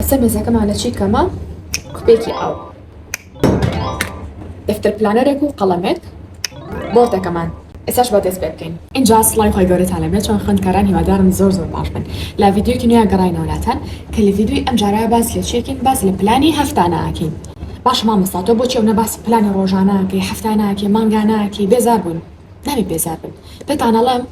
ئەسە مێزەکەمانە چی کەمە؟ کوپێکی ئاو، دەفتەر پلانەرێک و قەڵەمێک، بۆردەکەمان. ئێستاش بەدەست پێ بکەین. اینجا سڵای خۆی گەورەتان لەبێت چۆن خوێندکاران هیوادارم زۆر باش بن. لە ڤیدیۆکی نوێ گەڕاینەوەلاتەن کە لە ڤیدیۆی ئەم جارە باس لە چێکین، باس لە پلانی هەفتانەکەین. باش مامۆستا تۆ بۆچی ئەوە باسی پلانی ڕۆژانەکەی، هەفتانەکەی، مانگانەکەی بێزار بوون؟ نابێت بێزار بن. پێتان ئەڵێم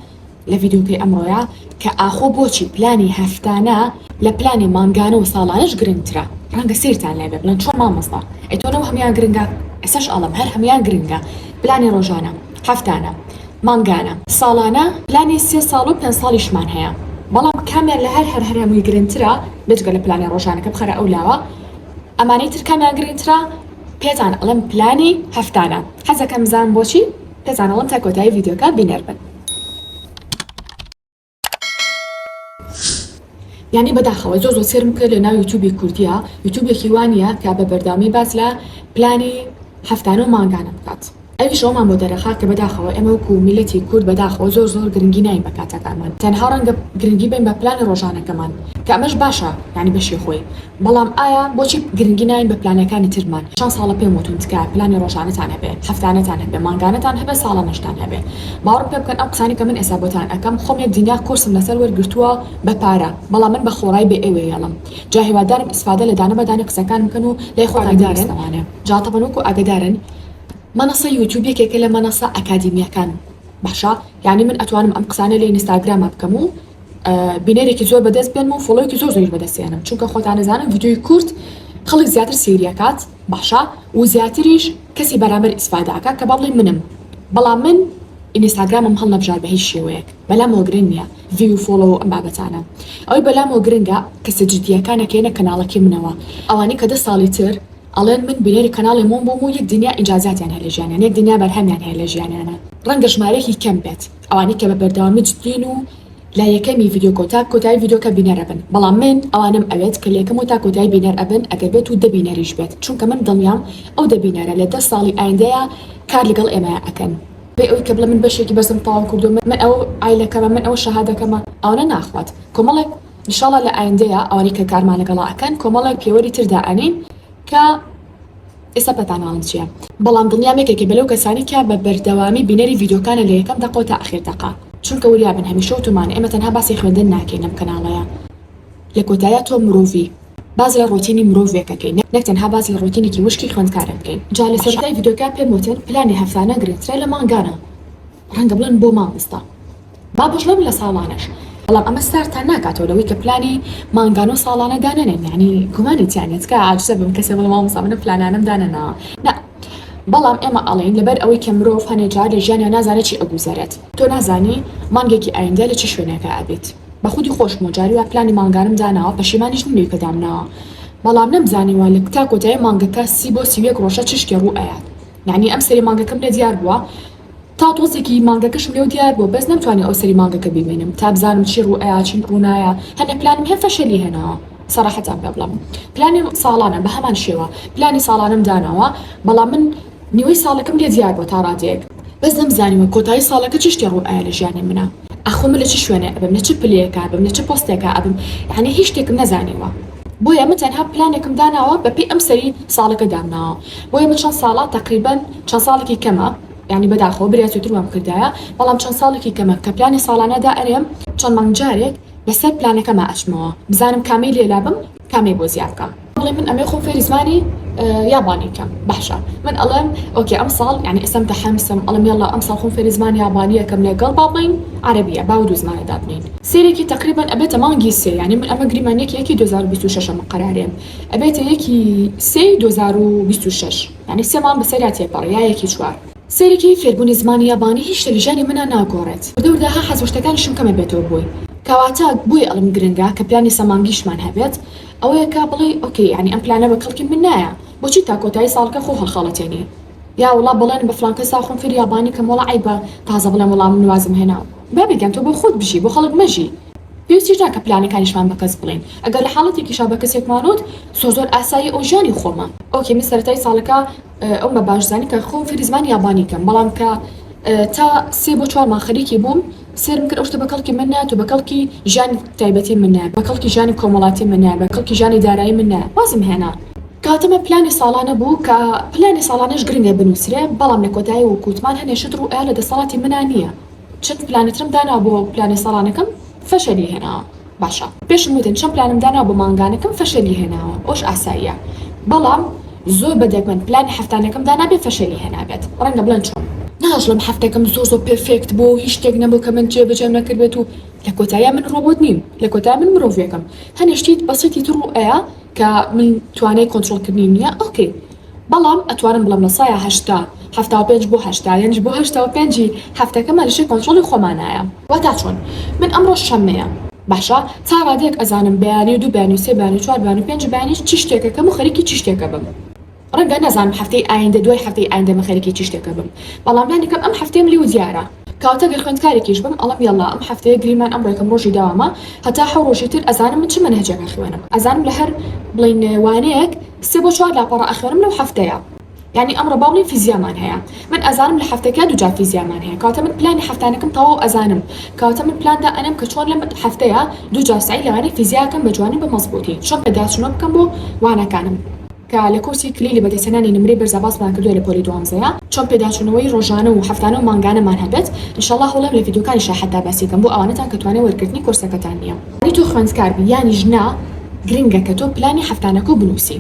لە ڤیدیۆکەی ئەمڕۆیە کە ئاخۆ بۆچی پلانی هەفتانە لە پلانی مانگانە و ساڵانەش گرنگترە. ڕەنگە سیرتان لێ بێ بڵێن چۆن مامۆستا ئەیتۆنەوە هەمویان گرنگە؟ ئێستاش ئەڵێم هەر هەمویان گرنگە. پلانی ڕۆژانە، هەفتانە، مانگانە، ساڵانە، پلانی 3 ساڵ و 5 ساڵیشمان هەیە. بەڵام کامیان لە هەر هەمووی گرنگترە بێجگە لە پلانی ڕۆژانەکە بخەرە ئەولاوە. ئەمانەی تر کامیان گرنگترە؟ پێتان ئەڵێم پلانی هەفتانە. حەزەکەم بزانم بۆچی؟ پێتان ئەڵێم تا کۆتایی ڤیدیۆکە بینەر بن. یعنی بەداخەوە زۆر سێرم کرد لە ناو یوتیوبی کوردیە، یوتیوبێکی وانە کە بە بەردەوامی باس لە پلانی هەفتانە و مانگانە بکات. ئەویش ئەومان بۆ دەرەخا کە بەداخەوە ئێمە وەکو میلەتی کورد بەداخەوە زۆر گرنگی ناین بە کاتەکانمان. تەنها ڕەنگە گرنگی بین بە پلانی ڕۆژانەکەمان کە ئەمەش باشە، یعنی بەشی خۆی. بەڵام ئایا بۆچی گرنگی ناین بە پلانەکانی ترمان؟ چەند ساڵە پێم وتون تکە پلانی ڕۆژانەتان هەبێ، هەفتانەتان هەبێ، مانگانەتان هەبێ، ساڵانەشتان هەبێ. باوەڕم پێ بکەن ئەو قسانی کە من ئێستا بۆتان ئەەکەم خۆم یەک دنیا کورسم لەسەر وەرگرتووە بە پارە، بەڵام من بە خۆڕای بێ ئێوە هێڵم. جا هیوادارم ئیسفادە لە دانە بەدانە قسەکان بکەن و لای خۆتان دارێنەوانێ. جا تەبەن وەکو ئاگدارن منصە یوتیوبێکێکە لە منصە ئەکادیمیەکان باشە، یعنی من ئەتوانم ئەم قسانە لە ئینستاگرامە بکەم و بینەرێکی زۆر بەدەست بێنم و فۆڵۆیەکی زۆر بەدەستێنم، چونکە خۆتان نەزانم ڤیدیۆی کورت خەڵک زیاتر سێریەکات باشە و زیاتریش کەسی بەرامبەر ئیسفادەکە کە بەڵێ منم. بەڵام من ئینستاگرامم هەڵ نەبژار بە هیچ شێوەیەک، بەلامەوە گرنگ نییە ڤیو و فۆڵۆ ئەم بابەتانە. ئەوەی بەلامەوە گرنگە کەسە جدیەکانەکەینە کەناڵەکەی منەوە، ئەوانی کە 10 ساڵی تر ئەڵێن من بینەری کەناڵی مۆم بۆم و یەک دنیا ئیجازاتیان هەیە لە ژیانیان، یەک دنیا بەرهەمیان هەیە لە ژیانیانە. ڕەنگە ژمارەیەکی کەم بێت ئەوانی کە بە بەردەوامی جدین و لا یەکەمی ڤیدیۆ کۆتایی ڤیدیۆکە بینەر ئەبن. بەڵام من ئەوانم ئەوێت کە لە یەکەم و تا کۆتایی بینەر ئەبن ئەگەر بێت و دەبینەریش بێت، چونکە من دڵنیام ئەو دەبینەرە لە 10 ساڵی ئایندەیە کار لەگەڵ ئێمە ئەکەن. بێ ئەوی کە بڵێ من بەشێکی بەرزم تەواو کردو، من ئەو ئایلەکەمە، من ئەو شەهادەکەمە، ئەوانە ناخوات. کۆمەڵێک ئینشاڵڵا لە ئایندەیە ئەوانی کە کارمان لەگەڵا ئەکەن کۆمەڵێک پێوەری تردا ئەنین کە ئێستا پەتاناڵم چییە. بەڵام دڵنیامێکێکی بەلەو کەسانی کە بە بەردەوامی بینەری ڤیدیۆکانە لە یەکەم دەقە تا ئەخیر دەقا، چونکە وریابن هەمیشە وتمان ئێمە تەنها باسی خوێندن ناکەین ئەم کەناڵەیە. لە کۆتایە تۆ مرۆڤی باز لە ڕۆتینی مرۆڤێکەکەین، نەک تەنها باز لە ڕۆتینێکی وشکی خوێندکارە بکەین. جا لە سەرەتای ڤیدیۆکە پێم وتن پلانی هەفتانە گرنگترە لە مانگانە، ڕەنگە بڵێن بۆ مامۆستا با بەشڵەم لە ساڵانەش. بەڵام ئەمە سارتان ناکاتەوە لەوەی کە پلانی مانگان و ساڵانە دانەنێن، یعنی گومانی تیانێت کە عاجزە بم کەسێ بڵێ مامۆستا منە پلانانم دانەنەوە. نا، بەڵام ئێمە ئەڵێن لەبەر ئەوەی کە مرۆڤ هەنێ جار لە ژیانیان نازانێت چی ئەگوزارێت. تۆ نازانی مانگێکی ئایندە لە چ شوێنێکە ئەبێت. بە خودی خۆشم جاری وا پلانی مانگانم داناوە، پەشیمانیش نیم کە دامناوە، بەڵام نەمزانیوە لە تا کۆتایی مانگەکە 30 بۆ 31 ڕۆژە چ شتێ ڕوو ئەیات. یعنی ئەم سەری مانگەکەم لە دیار بووە تا تۆزێکی مانگەکەشم لێو دیار بووە، بەس نەمتوانی ئەو سەری مانگەکە ببینم تا بزانم چی ڕوو ئەیە چی ڕوو نایە. هەنە پلانم هەیە فەشەلی هێناوە سەراحەتان پێ بڵێم. پلانی ساڵانە بە هەمان شێوە پلانی ساڵانم داناوە، بەڵام من نیوەی ساڵەکەم لێ دیار بۆ تا ڕادەیەک، بەس نەمزانیوە کۆتایی ساڵەکە چ شتێ ڕوو ئەیە لە ژیانی منە. ئەخۆ من لە چ شوێنێ ئەبم، لە چ پلەیەکە ئەبم، لە چ پۆستێکە ئەبم، یعنی هیچ شتێکم نەزانیوە. بۆیە من تەنها پلانێکم داناوە بەپێی ئەم سەری ساڵەکە دامناوە. بۆیە من چەند ساڵە تقریبەن چەند ساڵێکی کەمە، یعنی بەداخەوە بریاتوتر وام کردایە، بەڵام چەند ساڵێکی کەمە کە پلانی ساڵانەدا ئەرێم چەند مانگ جارێک بەسەر پلانەکەمە ئەچمەوە بزانم کامی لێلابم کامی بۆ زیاد بکەم. بڵێ من ئەمێ خۆم فێری زمانی یابانی کەم باشە، من ئەڵێم ئۆکێ ئەم ساڵ یعنی ئێستا متەحەمسم، ئەڵێم یاڵا ئەم ساڵ خۆم فێری زمانی یابانیە کەم لەگەڵ با بڵین عەرەبیە با و دوو زمانەدا بنین. سێرێکی تقریبەن ئەبێتە مانگی سێ، یعنی من ئەمە گریمانیەکی 2026 ئەمە قەرارێم ئەبێتە یەکی سێ 2026، یعنی سێ مانگ بەسەریا تێپەڕێ یا یەکی چوار. سێرێکی فێربوونی زمانی یابانی هیچ لە ژیانی منە ناگۆڕێت. دەورداها حەزوشتەکانشم کەمە بێتەوە بووی کەواتە بووی ئەڵم گرنگە کە پلانی سەمانگیشمان هەبێت ئەوەیە کا بڵێ ئۆکێ یعنی ئەم پلانە بە کەڵکی من نایە، بۆچی تا کۆتایی ساڵکە خۆ هەڵخەڵەتێنی یا وڵا بڵێن بە فلان کەسا خۆم فێری یابانی کەم وڵا عیبە تازە بڵێم وڵام من وازم هێناوە. با بگەن تۆ بۆ خۆت بژی بۆ خەڵک مەژی، پێویستیش ناکە پلانەکانیشمان بە کەس بڵین. ئەگەر لە حاڵەتێکیشا بە کەسێکمانوت زۆر ئاسایی ئەو ژیانی خۆمە. ئۆکێ من سەرەتای ساڵەکە ئەو بە باشزانی کە خۆم فێری زمانی یابانی کەم، بەڵام کە تا 3 بۆ 4 مانگ خەریکی بووم سير ممكن أشتى بكلكي منها تبكلكي جاني تايبتي منها بكلكي جاني كومولاتي منها بكلكي جاني دارایی منها وازم هنا كاتم بلاني صالانة بو كبلاني صالانش جرينجا بنوسري بلام لكوتاي وكوتمان هني شدرو لدى صلاتي منانية شد بلاني ترم دانا بو بلاني صالانكم فشلي هنا باشا بيش مودن شم بلانم دانا بو مانغانكم فشلي هنا وش أسايا بلام زۆر بەدەگمەن پلانی هەفتانەکەم دانا بێ فەشەلی هێنابێت ڕەنگە بڵێن چۆن ناژڵم هەفتەکەم زۆر پێرفێکت بۆ هیچ شتێک نەبوو کە من جێبەجێم نەکردبێت و لە کۆتاییە من ڕۆبۆت نیم لە کۆتاییە من مرۆڤێکم هەنێ شتێک بەسیتی تر و ئەیە کە من توانای کۆنتڕۆڵکردنی نییە ئۆکێ بەڵام ئەتوانم بڵم لە سایە هەفتا و پێنج بۆ هەشتا یانش بۆ هەشتا و پێنجی هەفتەکەمە لەشێ کۆنتڕۆڵی خۆمانایە واتا چۆن من ئەمڕۆ شەمەیە باشە تا ڕادێک ئەزانم بەیانی دوو بەیانی سێ بەیانی چوار بەیانی پێنج بەیانی چ شتێکەکەم و خەریکی چ شتێکە بم ڕەنگە نەزانم هەفتەی ئایندە دوای هەفتەی ئایندە مەخەرێکی چ شتێکە بم بەڵام لانەکەم ئەم هەفتەیەم لێ و دیارە کاتە گەر خوێندکارێکیش بم ئەڵم یاڵا ئەم هەفتەیە گریمان ئەم ڕێکم ڕۆژی داوامە هەتا حەو ڕۆژی تر ئەزانم من چ مەنهەجێکە خوێنم ئەزانم لە هەر بڵین وانەیەک سێ بۆ چوار لاپەڕە ئەخوێنم لەو هەفتەیە يعني أمر باڵی فیزیامان هەیە من ئەزانم لە هەفتەکە دووجار فیزیامان هەیە کاتە من پلانی هەفتانەکەم تەواو ئەزانم کاتە من پلاندا ئەنم کە چۆن لەم هەفتەیە دووجار سعی لەوانەیە فیزیاکەم بە جوانی بە مەزبوطی چۆن پێداچوونە بکەم بۆ وانەکانم کە لە کورسی کلیلی بەدەستهێنانی نمرەی بەرزە باسمان کردووە لە پۆلی دوامزەیە چۆن پێداچوونەوەی ڕۆژانە و هەفتانە و مانگانەمان هەبێت ئینشەڵڵا هەوڵم لە ڤیدیۆکانیشە حەتا باسیکەم بۆ ئەوانەتان کە توانێت وەرگرتنی کورسەکەتان نییە تۆ خوێندکار بی یانی ژنا گرنگە کە تۆ پلانی هەفتانەکە بنووسی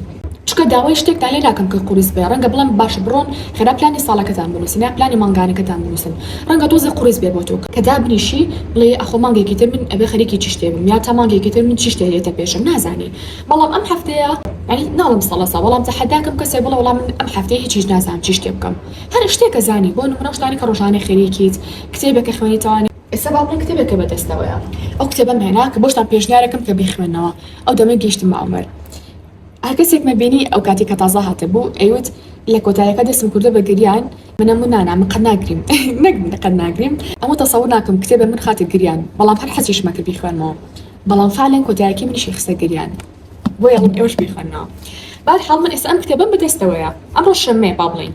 چکە داوای شتێکتان لێ ناکەم کە قورس بێ ڕەنگە بڵێم باش بڕۆن خێرا پلانی ساڵەکەتان بنووسن یا پلانی مانگانەکەتان بنووسن ڕەنگە تۆزە قورس بێ بۆ تۆ کە دابنیشی بڵێ ئەخۆ مانگێکی تر من ئەبێ خەریکی چی شتێ بم یا تا مانگێکی تر من چی شتێ لێتە پێشم نازانی بەڵام ئەم هەفتەیە ینی ناڵم سەڵەسا بەڵام تەحەداکەم کەسێ بڵێ وەڵام من ئەم هەفتەیە هیچیش نازانم چی شتێ بکەم هەر شتێکە زانی بۆ نمونە شتانی کە ڕۆژانەی خەریکیت کتێبێکە خوێنیتەوانی ئێستا با بڵێن کتێبێکە بەدەستەوەیە ئەو کتێبەم هێنا کە بۆشتان پێشنیارەکەم کە بیخوێنەوە ئەو دەمە گەیشتم بە عومەر هەر کەسێک مەبینی ئەو کاتی کە تازە هاتەبوو ئەیوت لە کۆتاییەکە دەستم کردو بە گریان منەمو نانا من قەت ناگریم قەت ناگریم ئەمە تەسەوور ناکەم کتێبە من خاتە گریان بەڵام هەر حەزیشمە کە بیخوێنمەوە بەڵام فعلەن کۆتاییەکی منیشی خستە گریان بۆ یەڵم ئێوەش بیخوێنەوە بەرحاڵ من ئێستا ئەم کتێبەم بەدەستەوەیە ئەمڕۆ شەممەیە با بڵێین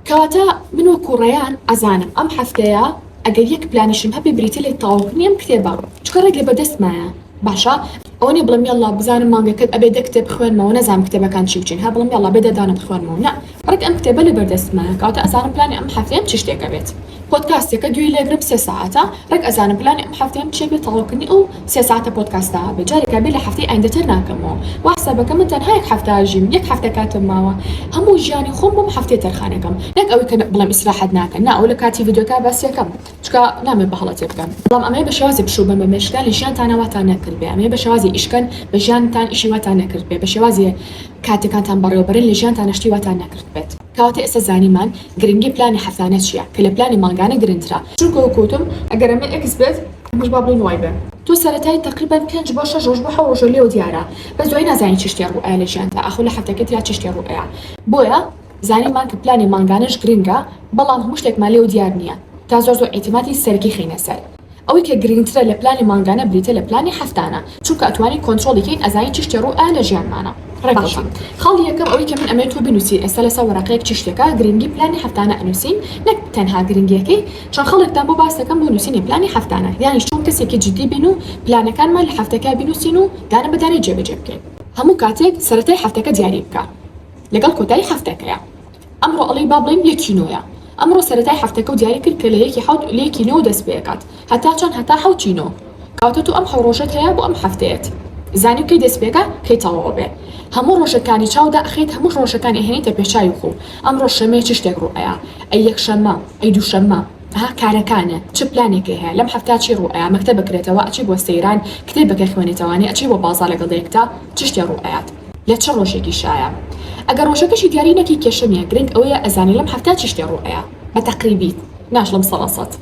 کەواتە من وەکو ڕێیان ئەزانم ئەم هەفتەیە ئەگەر یەک پلانیشم هەبێ بریتە لێ تەواوکردنی ئەم کتێبە چکە ڕێک لێ بەدەستمایە باشە ئەوە نیە بڵێم یاڵا بزانم مانگەکەت ئەبێ دە کتێب بخوێنمەوە نەزانم کتێبەکان چی بچین ها بڵێم یاڵا بێ دەدانم بخوێنمەوە نا ڕێک ئەم کتێبە لە بەردەستمایە کەواتە ئەزانم پلانی ئەم هەفتەیەم چ شتێکە بێت پۆدکاستێکە دوی لێگرم 3 ساعتە ڕێک ئەزانم پلانی ئەم هەفتەیەم چێ بێت تەواوکردنی ئەو 3 ساعتە پۆدکاستە بێ جارێکا بێ لە هەفتەی ئایندەتر ناکەمەوە وا حسابەکە من تەنها یەک هەفتە ژیم یەک هەفتە کاتم ماوە هەموو ژیانی خۆم بۆم هەفتەی تەرخانەکەم نەک ئەوەی کە بڵێم ئیسراحەت ناکەن نا ئەو لە کاتی ڤیدیۆکە باسیەکەم چکە نامێ بەهەڵەتێ بکەم بەڵام ئەمەیە بە شێوازی بشوو بە مەمێشکان لە ژیانتانە واتان نەکرد بێ ئەمەیە بە شێوازی ئیشکەن بە ژیانتان ئیشی واتان نەکرد بێ بە شێوازی کاتێکاتان بەڕێوەبەرن لە ژیانتان شتی واتان نەکرد بێت کەواتە ئێستا زانیمان گرنگی پلانی هەفتانە چییە کە لە پلانی مانگانە گرنگترا چونکە وەکوتم ئەگەر ئەمە ئێکس بێت مش با بڵین وای بێ تۆ سەرەتای تقریبا 5 بۆ 6 ڕۆژ بۆ 7 ڕۆژ لێو دیارە بە دوای نازانی چ شتێک ڕوئایە لە ژیانتا ئەخۆ لە هەفتەکەت یا چ شتێک ڕوئایە بۆیە زانیمان کە پلانی مانگانەش گرنگە بەڵام هەموو شتێکمان لێو دیار نییە تا زۆر ئیتیماتی سەرکی خینە سەر ئەوەی کە گرنگترە لە پلانی مانگانە بریتە لە پلانی هەفتانە چونکە ئەتوانی کۆنتڕۆڵیکەین ئەزانی چ شتێک ڕوئایە لە ژیانمانە خاڵی یەکەم ئەوەی کە من ئەمەیە تۆ بنووسی ئێستا لەسەر وەرەقەیەک چ شتێکە گرنگی پلانی هەفتانە ئەنووسین نەک تەنها گرنگیەکەی چەند خەڵکتان بۆ باسەکەم بۆ نووسینی پلانی هەفتانە یانی چۆن کەسێکی جدی بین و پلانەکانمان لە هەفتەکە بنووسین و دانە بەدانەی جێبەجێ بکەین هەموو کاتێک سەرەتای هەفتەکە دیاری بکە لەگەڵ کۆتایی هەفتەکەیە ئەمڕۆ ئەڵێ با بڵێم یەکینۆیە ئەمڕۆ سەرەتای هەفتەکە و دیاری کرد کە لە یەکی حەوت لە یەکینۆ دەست پێکات هەتا چەند هەتا حەوتینۆ کەواتە تو ئەم حەوڕۆژەت هەیە بۆ ئەم هەفتەیەت زانی کەی دەست پێکە کەی تەواو بێ هەموو ڕۆژەکانی چاودا ئەخیت هەموو ڕۆژەکانی هێنیتە پێشاوی خۆ ئەمڕۆ شەمەیە چ شتێک ڕوئایە ئەی یەکشەممە ئەی دووشەممە ها کارەکانە چ پلانێکی هەیە لەم هەفتا چی ڕوئایە مەکتەب بکرێتەوە ئەچی بۆ سەیران کتێبەکە خوێنێتەوانی ئەچی بۆ بازار لەگەڵ دەیەکتا چ شتێک ڕوئایەت لە چ ڕۆژێکی شایە ئەگەر ڕۆژەکەشی دیاری نەکی کێشەمیە گرنگ ئەوەیە ئەزانی لەم هەفتا چ شتێک ڕوئایە بە تەقریبیت ناشڵم سەڵەسەت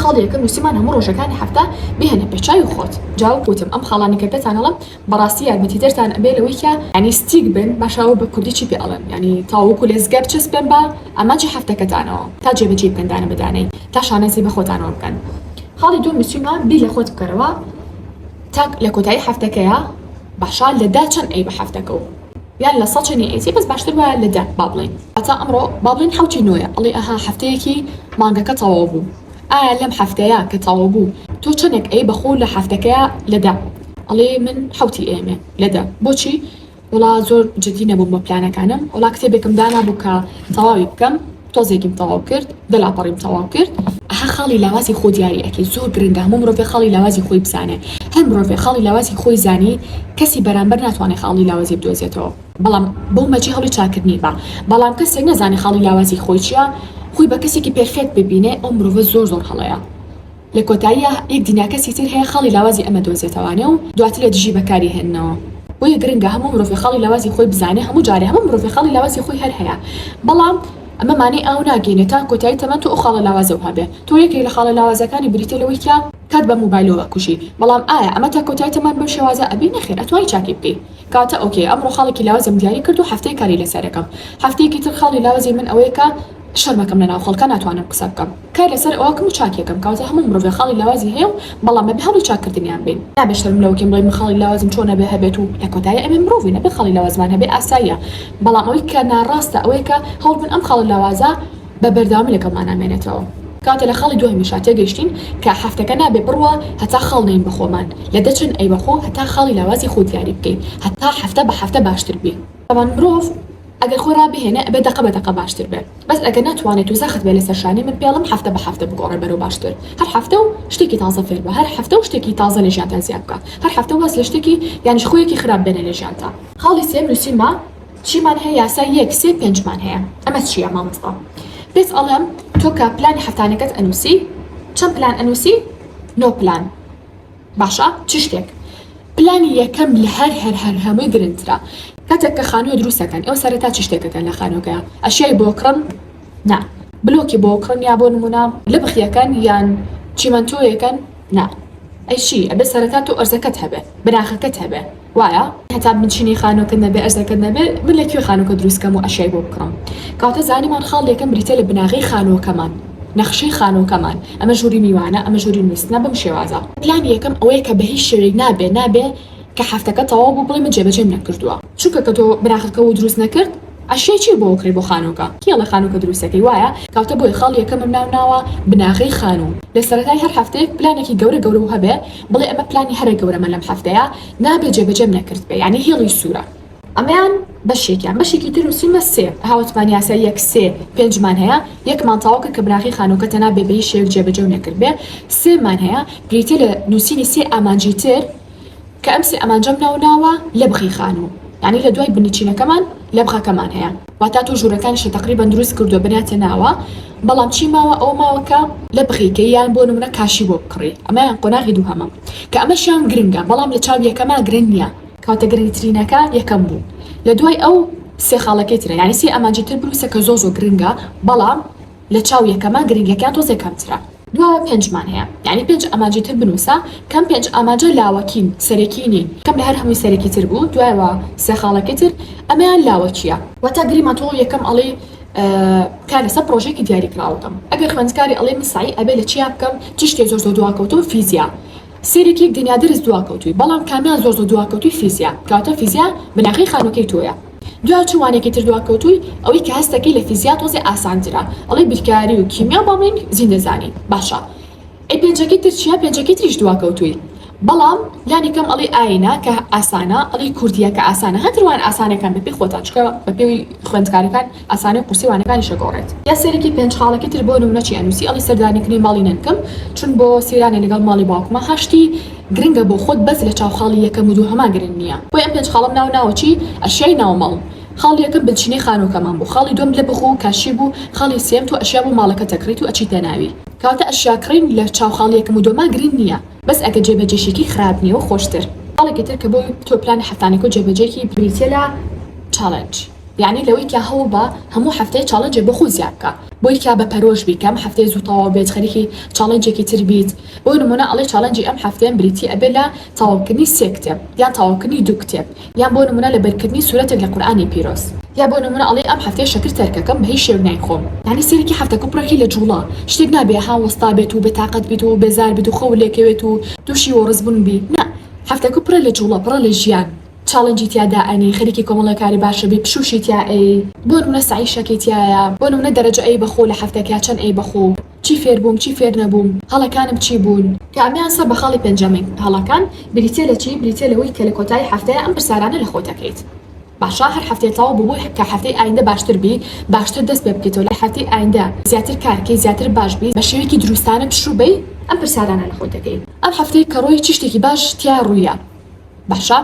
خاڵیەکە نووسیمان هەموو ڕۆژەکانی هەفتە بهێنە پێچاوی خۆت جاو کوتم ئەم خاڵانەکەتانەڵم بەڕاستی یارمەتی دەرتان ئەبێ لەوەی کە ینی ستیک بن باشەوە بە کوردی چی پێ ئەڵێن ینی تاوەکو لێزگەر چس بن بە ئەماجی هەفتەکەتانەوە تا جێبەجێ بکەن دانە بدانەی تا شانەزی بە خۆتانەوە بکەن خاڵی دوو نووسیمان بی لە خۆت بکەرەوە تاک لە کۆتایی هەفتەکەیە باشا لەدا چەند ئەی بە هەفتەکە یان لە سەچنی ئێتی بەس باشتر وایە لەدا با بڵێن ئەتا ئەمڕۆ با بڵێن حەوتی نۆیە ئەڵێ ئەها هەفتەیەکی مانگەکە تەواو بوو لەم هەفتەیە کە تەواو بوو تۆ چەندێک ئەی بەخۆ لە هەفتەکەیە لەدا ئەڵێ من حوتی ئێمە لەدا بۆچی وڵا زۆر جددی نەبووم بە پلانەکانم وڵا کتێبێکم دانابوو کە تەواوی بکەم تۆزێکیم تەواو کرد دەلاپەڕیم تەواو کرد خاڵی لاوازی خۆ دیاری ئەکەی زۆر گرنگە هەموو مرۆڤێ خاڵی لاوازی خۆی بزانێ هەر مرۆڤێ خاڵی لاوازی خۆی زانی کەسی بەرامبەر ناتوانێت خاڵی لاوازی بدۆزێتەوە بەڵام بەو مەجی هەوڵی چاکردنی بە بەڵام کەسێک نەزانی خاڵی لاوازی خۆی چییە خۆی بە کەسێکی پێرفێکت ببینێ ئەو مرۆڤە زۆر هەڵەیە لە کۆتاییە یەک دیناکەسی تر هەیە خاڵی لاوازی ئەمە دۆزێتەوانێ و دواتر لە دژی بەکاری هێننەوە بۆیە گرنگە هەموو مرۆڤێ خاڵی لاوازی خۆی بزانێ هەموو جارێ هەموو مرۆڤێ خاڵی لاوازی خۆی هەر هەیە بەڵام ئەمە مانای ئەو ناگەینێت تا کۆتایی تەمەەن تۆ خاڵە لاوازە هەبێ تۆ یەکێک لە خاڵە لاوازەکانی بریتە لەوەی کە کات بە موبایلەوە کوشی بەڵام ئایا ئەمە تا کۆتایی تەمەەن بەم شێوازە ئەبی نەخێر ئەتوانی چاکی بکەی کاتە ئۆکێ ئەمڕۆ خاڵێکی لاوازم دیاری کرد و هەفتەی کاری لەسەرەکەم هەفتەیەکی تر خاڵی لاوازی من ئەوەیە کە شەرمەکەم لەناو خەڵکە ناتوانم قسە بکەم کار لەسەر ئەوەکەم و چاکیەکەم کاتە هەموو مرۆڤێ خاڵی لاوازی هەیە و بەڵام بە هەڵی چاکردنیان بین نابێ شەرم لەوەکەم بڵێ من خاڵی لاوازم چۆنە بێ هەبێت و لە کۆتایی ئەمە مرۆڤی نەبێ خاڵی لاوازمان هەبێ ئاساییە بەڵام ئەوەی کە ناڕاستە ئەوەیە کە هەوڵ بن ئەم خاڵی لاوازە بە بەردەوامی لەگەڵمان نامێنێتەوە کاتە لە خاڵی دوای میشاتێ گەیشتین کە هەفتەکە نابێ بڕوە هەتا خاڵ نین بەخۆمان لە دەچن ئەی بەخۆ هەتا خاڵی لاوازی خۆ دیاری بکەین هەتا هەفتە بە هەفتە باشتر بێ ئەوان مرۆڤ ئەگەر خۆ ڕابهێنێ ئەبێ دەقە بە دەقە باشتر بێت بەس ئەگەر ناتوانێت و زەخت بێ لەسەر شانێ من پێڵم هەفتە بە هەفتە بگۆڕێ بەرەو باشتر هەر هەفتە و شتێکی تازە فێر بە هەر هەفتە و شتێکی تازە لە ژیانتا زیاد بکە هەر هەفتە واز لە شتێکی یانیش خۆیەکی خراپ بێنە لە ژیانتا خاڵی سێم نووسیمە چیمان هەیە یاسای 1 3 5مان هەیە ئەمە چییە مامۆستا پێت ئەڵێم تۆ کە پلانی هەفتانەکەت ئەنووسی چەند پلان ئەنووسی نۆ پلان باشە چ شتێک پلانی یەکەم لە هەر هەمووی گرنگترە کاتێک کە خانووی دروستەکەن ئەو سەرەتا چ شتێکەکەن لە خانووکەیە ئەشیای بۆ کڕن نا بلۆکی بۆ کڕن یا بۆ نمونە لە بخیەکەن یان چیمەنتۆیەکەن نا ئەیشی ئەبێ سەرەتا تۆ ئەرزەکەت هەبێ بناخەکەت هەبێ وایە هەتا بنچینی خانووکە نەبێ ئەرزەکەت نەبێ من لەکوێ خانووکە دروستکەم و ئەشیای بۆ بکڕم کاتە زانیمان خاڵ یەکەم بریتە لە بناغی خانووکەمان نەخشەی خانووکەمان ئەمە ژووری میوانە ئەمە ژووری نووسنە بەم شێوازە پلانی یەکەم ئەوەیە کە بە هیچ شێوەیەک نابێ کە هەفتەکە تەواو بوو بڵێ من جێبەجێم نەکردووە چونکە کە تۆ بناخەکە و دروست نەکرد ئەشیای چی بۆ کڕی بۆ خانووکە کێ لە خانووکە دروستەکەی وایە کاتە بۆی خاڵ یەکەمم ناوناوە بناغی خانوو لە سەرەتای هەر هەفتەیەک پلانێکی گەورە و هەبێ بڵێ ئەمە پلانی هەرە گەورەمە لەم هەفتەیە نابێ جێبەجێم نەکرد بێ یعنی هێڵی سوورە ئەمەیان بەشێکی تر نووسیمە سێ هاوتمان یاسای 1 3 5مان هەیە یەکمان تەواو کرد کە بناغی خانووکە تەنها بێ بە هیچ شێوەیەک جێبەجێ نەکرد بێ سێمان هەیە بریتە لە نووسینی سێ ئامانجی تر کە ئەم سێ ئەمانجەم ناوناوە لە بخی خانوو یعنی لە دوای بنیچینەکەمان لە بخەکەمان هەیە واتە تۆ ژوورەکانیشە تقریبا دروست کردو بناتە ناوە بەڵام چی ماوە ئەو ماوەکە لە بخیکە یان بۆ نمونە کاشی بۆ بکڕی ئەمەیان قۆناغی دوو هەمە کە ئەمەشیان گرنگە بەڵام لە چاو یەکەمان گرنگ نییە کاتە گرنگترینەکە یەکەم بوو لە دوای ئەو سێ خاڵەکەی ترە یعنی سێ ئەمانجی تر بنووسە کە زۆر گرنگە بەڵام لە چاو یەکەمان گرنگەکان تۆزێ کەمترە دوای 5مان هەیە یعنی 5 ئامانجی تر بنووسە کەم 5 ئامانجە لاوەکین سەرەکی نین کەم لە هەر هەمووی سەرەکی تر بوو دوایەوە سێ خاڵەکەی تر ئەمەیان لاوەکیە واتە گریمان تۆ یەکەم ئەڵێ کار لەسەر پرۆژێکی دیاری کراوەکەم ئەگەر خوێندکاری ئەڵێ مسایی ئەبێ لە چیا بکەم چ شتێ زۆر دواکەوتو فیزیا سێرێکی دنیا دەرز دواکەوتوی بەڵام کامیان زۆر دواکەوتوی فیزیا کاتە فیزیا بناخی خانووکەی تۆیە دوای چوانێکی تر دواکەوتوی ئەوەی کە هەستەکەی لە فیزیا تۆزێ ئاسانترە ئەڵێ بیرکاری و کیمیا باڵین زیندەزانی باشە ئەی پێنجەکەی تر چیە پێنجەکەی تریش دواکەوتوی بەڵام لانی کەم ئەڵێ ئاینە کە ئاسانە ئەڵێ کوردیە کە ئاسانە هەتروان ئاسانەکان بەپی خۆتان چکە بە پێوی خوێندکارەکان ئاسانی قورسیوانەکانی شەگۆڕێت یا سێرەکی 5 خاڵەکەی تر بۆ نمونە چی ئەنووسی ئەڵێ سەردانیکردنی ماڵی نەنکەم چون بۆ سیرانێ لەگەڵ ماڵی باوکمە هەشتی گرنگە بۆ خۆت بەس لە چاو خاڵی یەکەم و دوو هەمان گرنگ نییە بۆ ئەم 5 خاڵم ناوە چی ئەشیای ناومەڵ خاڵی یەکەم بنچینەی خانووکەمان بوو خاڵی دوم لە بخۆ کاشی بوو خاڵی سێم تۆ ئەشیا بوو ماڵەکە تەکڕیت و ئەچیتە ناوی کاتە ئەشیاکڕین لە چاو خاڵی یەکەم و دووەمان گرنگ نییە بەس ئەگە جێبەجێشێکی خراپ نییە و خۆشتر خاڵێکی تر کە بۆی تۆ پلان هەفتانێک و جێبەجێکی بریتە لە چالنج یعنی لەوەی کە هەوڵ بە هەموو هەفتەی چالنجێ بۆ خۆ زیاد بکە بۆی کە بە پەرۆژ بی کەم هەفتەی زوو تەواو بێت خەریکی چالنجێکی تر بیت بۆ نمونە ئەڵێ چالنجی ئەم هەفتەیەم بریتی ئەبێ لە تەواوکردنی سێ کتێب یان تەواوکردنی دوو کتێب یان بۆ نمونە لە بەرکردنی سورەتێک لە قورئانی پیرۆز یا بۆ نمونە ئەڵێ ئەم هەفتەیە شەکر تەرکەکەم بە هیچ شێوەیەک نایخۆم یعنی سێرەکی هەفتەکە پڕێکی لە جوڵە شتێک نابێ هاوەستا بێت و بێتاقەت بیت و بێزار بیت و خەو لێکەوێت و تووشی وەڕزبوون بی نا هەفتەکە پڕە لە جوڵە پڕە لە ژیان چالنجی تیادا ئەنی خەریکی کۆمەڵەکاری باشە بێ پشوشی تیا ئەی بۆ نمونە سعیشەکەی تایە بۆ نمونە دەرەجە ئەی بەخۆ لە هەفتەکە چەند ئەی بەخۆ چی فێر بووم چی فێر نەبووم هەڵەکانم چی بوون کامیان سەر بە خاڵی پێنجەمین هەڵەکان بریتێ لە چی بریتێ لەوەی کە لە کۆتایی هەفتەیە ئەم پرسیارانە لە خۆت دەکەیت باشا هەر هەفتەیە تەواو بوو کە هەفتەی ئایندە باشتر بی باشتر دەست پێ بکەیتەوە لە هەفتەی ئایندە زیاتر کارکەی زیاتر باش بی بە شێوەیەکی دروستانە پشوو بی ئەم پرسیارانە لە خۆت دەکەیت ئەم هەفتەی کە ڕۆی چ شتێکی باش تیا ڕوویە باشا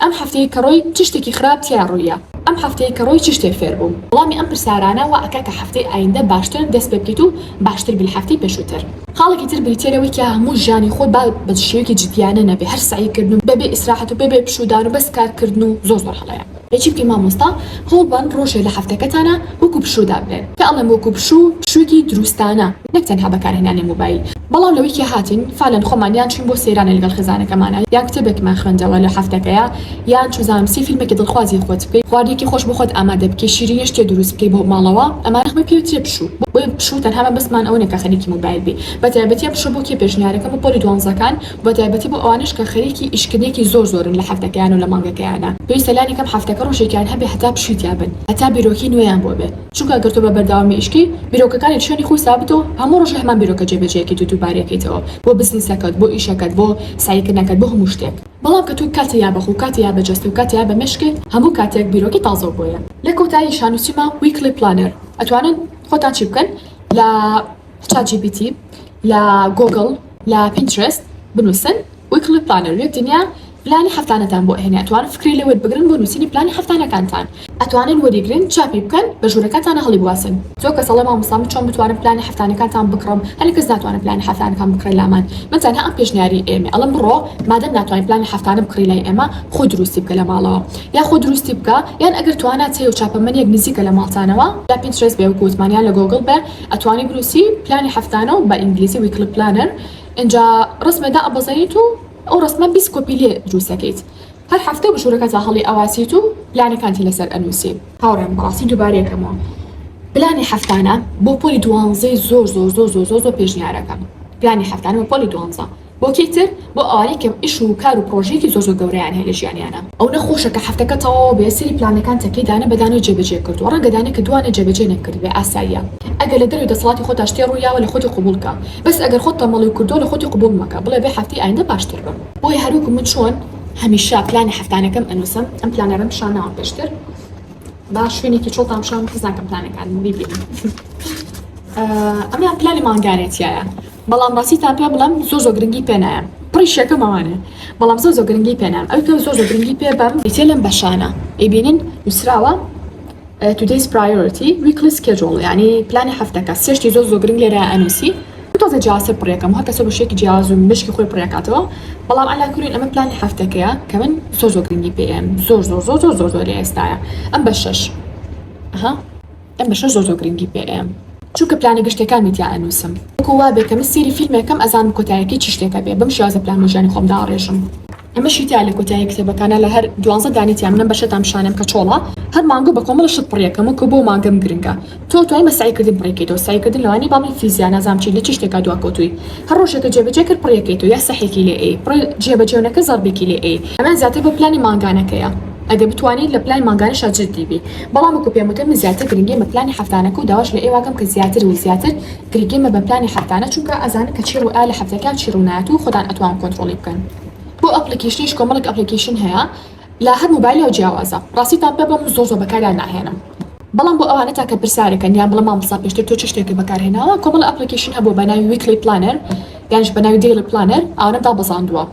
ئەم هەفتەی کە ڕۆی چ شتێکی خراپ تیا ڕوویە ئەم هەفتەیە کە ڕۆی چ شتێک فێر بووم وەڵامی ئەم پرسیارانە وا ئەکا کە هەفتەی ئایندە باشتر دەست پێ بکەیت و باشتر بی لە هەفتەی پێشووتر خاڵێکی تر بریتێرەوەی کە هەموو ژیانی خۆت بە شێوەیەکی جدیانە نەبێ هەر سعیکردن و بەبێ ئیسراحەت و بەبێ پشودان و بەس کارکردن و زۆر هەڵەیە هیچی بکەی مامۆستا هەوڵبان ڕۆژێ لە هەفتەکەتانە وەکو پشودا بێن کە ئەڵێم وەکو پشووێکی دروستانە نەک تەنها بەکارهێنانی موبایل بەڵام لەوەی کە هاتین فعلەن خۆمانیان چین بۆ سەیرانە لەگەڵ خزانەکەمانە یان کتێبێکمان خوێندەوە لە هەفتەکەیە یان چوزانم سی فیلمێکی دڵخوازی خۆت بکەیت خواردێکی خۆش بۆ خۆت ئامادە بکەی شیرینی شتێ دروست بکەی بۆ ماڵەوە ئەمانە خمە پێوترێ پشوو بۆ پشوو تەنها بەسمان ئەوە نەکە خەریکی موبایل بی بەتایبەتی پشوو بۆ کێ پێشنیارەکەم و پۆلی دوانزەکان بەتایبەتی بۆ ئەوانش کە خەریکی ئیشکردنێکی زۆرن لە هەفتەکەیان و لە مانگەکەیانە پێویستە لانی کەم هەفتەکە ڕۆژێکیان هەبێ هەتا پشووتیا بن هەتا بیرۆکی نوێیان بۆ بێ چونکە ئەگەر تۆ بە بەرداوامی ئیشکی بیرۆکەکانی شوێنی خۆی سابتەوە هەموو ڕۆژ هەمان بیرۆکە جێبەجێیەکی دووبارەکەیتەوە بۆ بزنسەکەت بۆ ئیشەکەت بۆ سایکردنەکەت بۆ هەموو شتێک بەڵام کە تو کاتی یا بەخۆ کاتی یا بەجەست و کاتی یا بە مشکێت هەموو کاتێک بیرۆکی تازە بۆیە لە کۆتایی شانوسیما ویکلی پلانەر ئەتوانن خۆتان چی بکەن لە ChatGPT لە گوگل لە پینترست بنووسن ویکلی پلانەر یەک دنیا پلانی هەفتانەتان بۆ هێنێ ئەتوانن فکری لەوێت بگرن بۆ نووسینی پلانی هەفتانەکانتان ئەتوانن وەریگرن چاپی بکەن بە ژوورەکەتانە هەڵی بواسن زۆر کەس ئەڵێ مامۆستا من چۆن بتوانم پلانی هەفتانەکانتان بکڕم هەر کەس ناتوانێت پلانی هەفتانەکان بکڕێت لامان من تەنها ئەم پێشنیاری ئێمە ئەڵێم بڕۆ مادەم ناتوانین پلانی هەفتانە بکڕی لای ئێمە خۆ دروستی بکە لە ماڵەوە یا خۆ دروستی بکە یان ئەگەر توانات هەیە و چاپەمەنیەک نزیکە لە ماڵتانەوە لە پینترست بێ و گوتمانیان لە گوگل بێ ئەتوانی بنووسی پلانی هەفتانە و بە ئینگلیزی ویکلی پلانەر اینجا ڕسمەدا ئەبەزەیت و ئەو ڕسمە 20 کۆپی لێ دروستەکەیت هەر هەفتە بە ژوورەکەت هەڵی ئەواسیت و پلانەکانتی لەسەر ئەنووسی هاوڕێم بەڕاستی دووبارەیەکەمەوە پلانی هەفتانە بۆ پۆلی دوانزەی زۆر پێشنیارەکەم پلانی هەفتانە بۆ پۆلی دوانزە بۆ کێتر بۆ ئەوانەی کە ئیش و کار و پرۆژێکی زۆر گەورەیان هەیە لە ژیانیانە ئەو نەخۆشە کە هەفتەکە تەواو بێ سری پلانەکان تەکەی دانە بەدانەوە جێبەجێ کردووە ڕەنگە دانێ کە دوانە جێبەجێ نەکرد بێ ئاساییە ئەگەر لە دەروی دەسەڵاتی خۆت شتێ ڕوویاوە لە خۆتی قبول بکە بەس ئەگەر خۆت تەمەڵی کردو لە خۆتی قبول مەکە بڵێ بێ هەفتی ئایندە باشتر بم بۆی هەروکو من چۆن هەمیشە پلانی هەفتانەکەم ئەنووسم ئەم پلانەرم شاناوە پێشتر با شوێنێکی چۆڵتان شان خزانکەم پلانەکان بیبینم ئەمە پلانی مانگانێتیایە بەڵام ڕاستیتان پێ بڵم زۆر گرنگی پێ نایە پڕیشەکەم ئەوانە بەڵام زۆر گرنگی پێنام ئەو کە زۆر گرنگی پێ بەم ئیتێ لەم بەشانە ئەیبینن نووسراوە today's priority weekly schedule یعنی پلانی هەفتەکە سێشتی زۆر گرنگ لێرە ئەنووسی تۆزە جیاسە پڕێکەم هەر کەسە بەشێکی جیاواز و مشکی خۆی پڕێکاتەوە بەڵام ئەلاکوورین ئەمە پلانی هەفتەکەیە کە من زۆر گرنگی پێم زۆر لە ئێستاە ئەم بە شەش ئەم بە شەش زۆر گرنگی پێم چونکە پلانە گشتەکان میتیا ئەنووسم وەکو بێ کە من سێری فیلمێکم ئەزانم کۆتاییەکی چ شتێکە بێ بەم شێوازە پلان ژیانی خۆم داڕێژم ئەمە شیتیا لە کۆتایی کتێبەکانە لە هەر 12 دانیتیان منم بەشتام شانم کە چۆڵە هەر مانگۆ بە کۆمەڵ شت پڕێکەمە کە بۆ مانگەم گرنگە تۆ توانای مەسایکردن پڕێکیتەوە سایکردن لەوانی باڵی فیزیان نازام چی لە چ شتێکا دواکەوتووی هەر ڕۆژێکە جێبەجێ کرد پڕێکیتەوە یا سەحێکی لێ ئێ جێبەجێونەکە زەربێکی لێ ئێ ئەمە زیاتر بە پلانی مانگانەکەیە ئەگە بتوانیت لە پلان مانگانەشە جدی بی بەڵام وەکو پێم وتم من زیاتر گرنگی بە پلانی هەفتانەکە و داواش لە ئێواکەم کە زیاتر و زیاتر گرنگیمە بە پلانی هەفتانە چونکە ئەزانە کە چی ڕوئا لە هەفتەکان چی ڕوونات و خۆتان ئەتوان کۆنتڕۆلی بکەن بۆ ئەپلیکیشنیش کۆمەڵێک ئەپلیکیشن هەیە لە هەر موبایلەوە جیاوازە ڕاستیتان پێ بەم زۆر بەکاریان ناهێنم بەڵام بۆ ئەوانە تاکە پرسیارەکەن یان بڵێ مامۆستا پێشتر تۆ چ شتێکی بەکارهێناوە کۆمەڵ ئەپلیکیشن هەبوو بە ناوی ویکلی پلانەر یانش بە ناوی دیلی پلانەر ئەوانە دابەزاندووە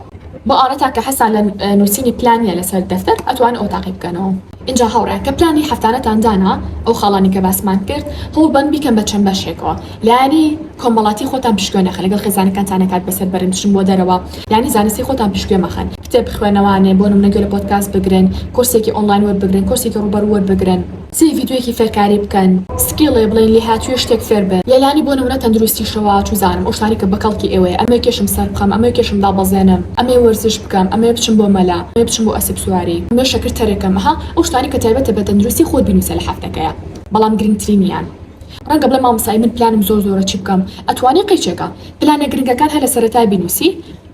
بۆ ئەوانە تاکە حەسان لە نووسینی پلانیە لەسەر دەفتەر ئەتوان ئەو تاقی بکەنەوە اینجا هاوڕێ کە پلانی هەفتانەتان دانا ئەو خاڵانی کە باسمان کرد هەوڵبەن بیکەن بە چەند بەشێکەوە لایانی کۆمەڵاتی خۆتان پشتگوێ نەخە لەگەڵ خێزانەکانتان کات بەسەر بەرنچن بۆ دەرەوە یانی زانستی خۆتان پشتگوێ مەخەن کتێب بخوێنەوانێ بۆ نمونە گوێ لە پۆدکاست بگرن کورسێکی ئۆنلاین وەربگرن کورسێکی ڕوبەر وەربگرن سی ڤیدیۆیەکی فێرکاری بکەن سکیڵێ بڵێن لێ هاتووە شتێک فێر بن لەلانی بۆ نمونە تەندروستیشەوە چوزانم ئەو شتانی کە بەکەڵکی ئێوەیە ئەمە کێشم سەر بخەم ئەمە کێشم دابەزێنم ئەمێ وەرزش بکەم ئەمێ بچم بۆ مەلا ئەمێ بچم بۆ ئەسیب سواری ئەمێ شەکرتەرێکم ها ئەو شتانی کە تایبەتە بە تەندروستی خۆت بینوسە لە هەفتەکەیە بەڵام گرنگترینیان ڕەنگە بڵێ مامۆستا من پلانم زۆرە چی بکەم ئەتوانێ قەیچێکە پلانە گرنگەکان هەر لە سەرەتای بینوسی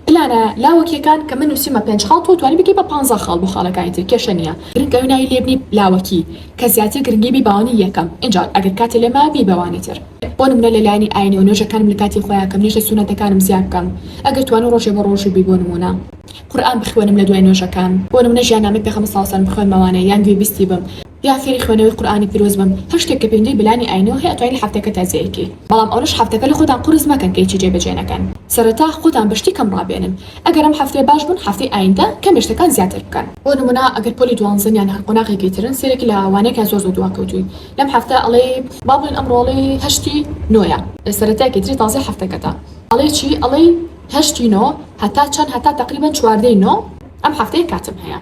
پلانە لاوەکیەکان کە من نووسیمە 5 خاڵ تۆ توانی بگەی بە 15 خاڵ بۆ خاڵەکانی تر کێشە نییە گرنگەوی ناوی لێبنی لاوەکی کە زیاتر گرنگی بی باوانی یەکەم اینجا ئەگەر کاتێ لێما بی بەوانی تر بۆ نمونە لەلایەنی ئاینەوە نوێژەکانم لە کاتی خۆیان کەم نوێژە سونەتەکانم زیاد بکەم ئەگەر توانم ڕۆژێ بە ڕۆژی بی بۆ نمونە قورئان بخوێنم لە دوای نوێژەکان بۆ نمونە ژیاننامەی پێغەمبەر صلی الله علیه و سلم بخوێنمەوانەیە یان گوێ بیستی بم یا فێری خوێنەوەی قورئانی پیرۆز بم هەر شتێک کە پێویستی بەلایەنی ئاینەوە هەیە ئەتوانین لە هەفتەکە تازیەکی بەڵام ئەوەش هەفتەکە لە خۆتان قورس مەکەن کە هیچی جێبەجێ نەکەن سەرەتا خۆتان بەشتی کەم ڕابێنن ئەگەر ئەم هەفتەیە باش بوون هەفتەی ئایندا کەمێشتەکان زیاتر بکەن بۆ نمونە ئەگەر پۆلی دوانزەن یان قۆناغێکی ترن سێرێکی لە ئەوانەیە زۆر دواکەوتووی لەم هەفتە ئەڵێ با بڵێن ئەمڕۆڵێ هەشتی نۆیە لە سەرەتایەکی تری تازە هەفتەکەتە ئەڵێ چی ئەڵێ هەشتی نۆ هەتا چەند هەتا تقریبا چواردەی نۆ ئەم هەفتەیە کاتم هەیە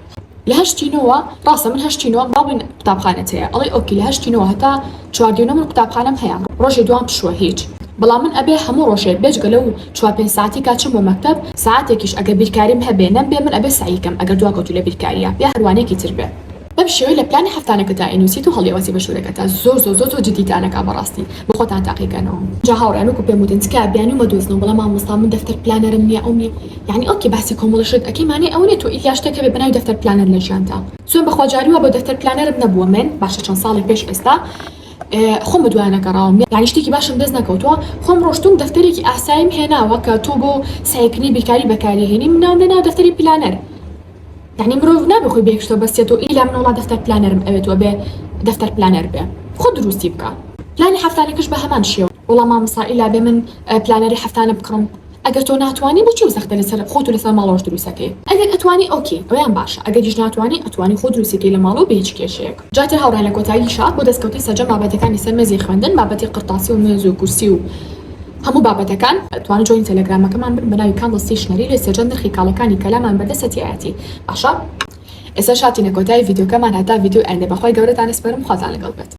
لە هەشتینەوە ڕاستە من هەشتینەوە باڵین قوتابخانەت هەیە ئەڵێ ئۆکی لە هەشتینەوە هەتا چواردێنەوە من قوتابخانەم هەیە ڕۆژێ دوام پشوە هیچ بەڵام من ئەبێ هەموو ڕۆژێ بێجگە لەو 4-5 ساعتی کاچم بۆ مەکتەب ساعتێکیش ئەگەر بیرکاریم هەبێ نەمبێ من ئەبێ سعیکەم ئەگەر دواکەوتو لە بیرکاریە یا هەروانێکی تر بێ بەم شێوەیە لە پلانی هەفتانەکەتا ئینویسیت و هەڵێوەسی بە شوورەکەتا زۆر جدیتانەکە بەڕاستی بخۆتان تاقیکەنەوە جا هاوڕێن وەکو پێم وتن چکە بیانی و مەدۆزنەوە بەڵام مامۆستا من دەفتەر پلانەرم نییە ئەو نیە یعنی ئۆکی باسی کۆمەڵشت ئەکەیمانێ ئەو نێت و ئیلا شتێکە بێ بەناوی دەفتەر پلانەر لە ژیانتا سوێن بەخواجاریوە بۆ دەفتەر پلانەرم نەبووە من باشە چەند ساڵی پێش ئێستا خۆم بەدوایانەگەڕاوم یعنی شتێکی باشم دەست نەکەوتووە خۆم ڕۆشتوم دەفتەرێکی ئاساییم هێناوە کە تۆ بۆ سایکردنی بیرکاری بەکارهێنی مناوم لەناو دەفتەری پلانەر يعني مرۆڤ نابێ خۆی بێکشتەوە بەستێتەوە ئیلا من وڵا دەفتەر پلانەرم ئەوێتەوە بێ دەفتەر پلانەر بێ خۆ دروستی بکە پلانی هەفتانێکش بە هەمان شێوە وڵا مامۆستا ئیلا بێ من پلانەری هەفتانە بکڕم ئەگەر تۆ ناتوانی بۆچی وزەختە لەسەر خۆت و لەسەر ماڵەوەش دروستەکەی ئەگەر ئەتوانی ئۆکی ئەویان باشە ئەگەر هیچ ناتوانی ئەتوانی خۆ دروستیکەی لە ماڵەوە بە هیچ کێشەیەک جاتر هاوڕێن لە کۆتایی شات بۆ دەستکەوتی سەرجەم بابەتەکانی سەر مێزی خوێندن بابەتی قرتاسی و مێز و کورسی و هەموو بابەتەکان ئەتوانن جۆین تەلەگرامەکەمان بن بەناوی کاندڵ ستیشنەری لە سەرجەم نرخی کاڵەکانی کەلامان بەردەستەتی ئاەتی باشە ئێستا شاتینە کۆتایی ڤیدیۆکەمان هەتا ڤیدیۆ ئەندە بەخۆی گەورەتان ئەسپەرم خوازان لەگەڵ بێت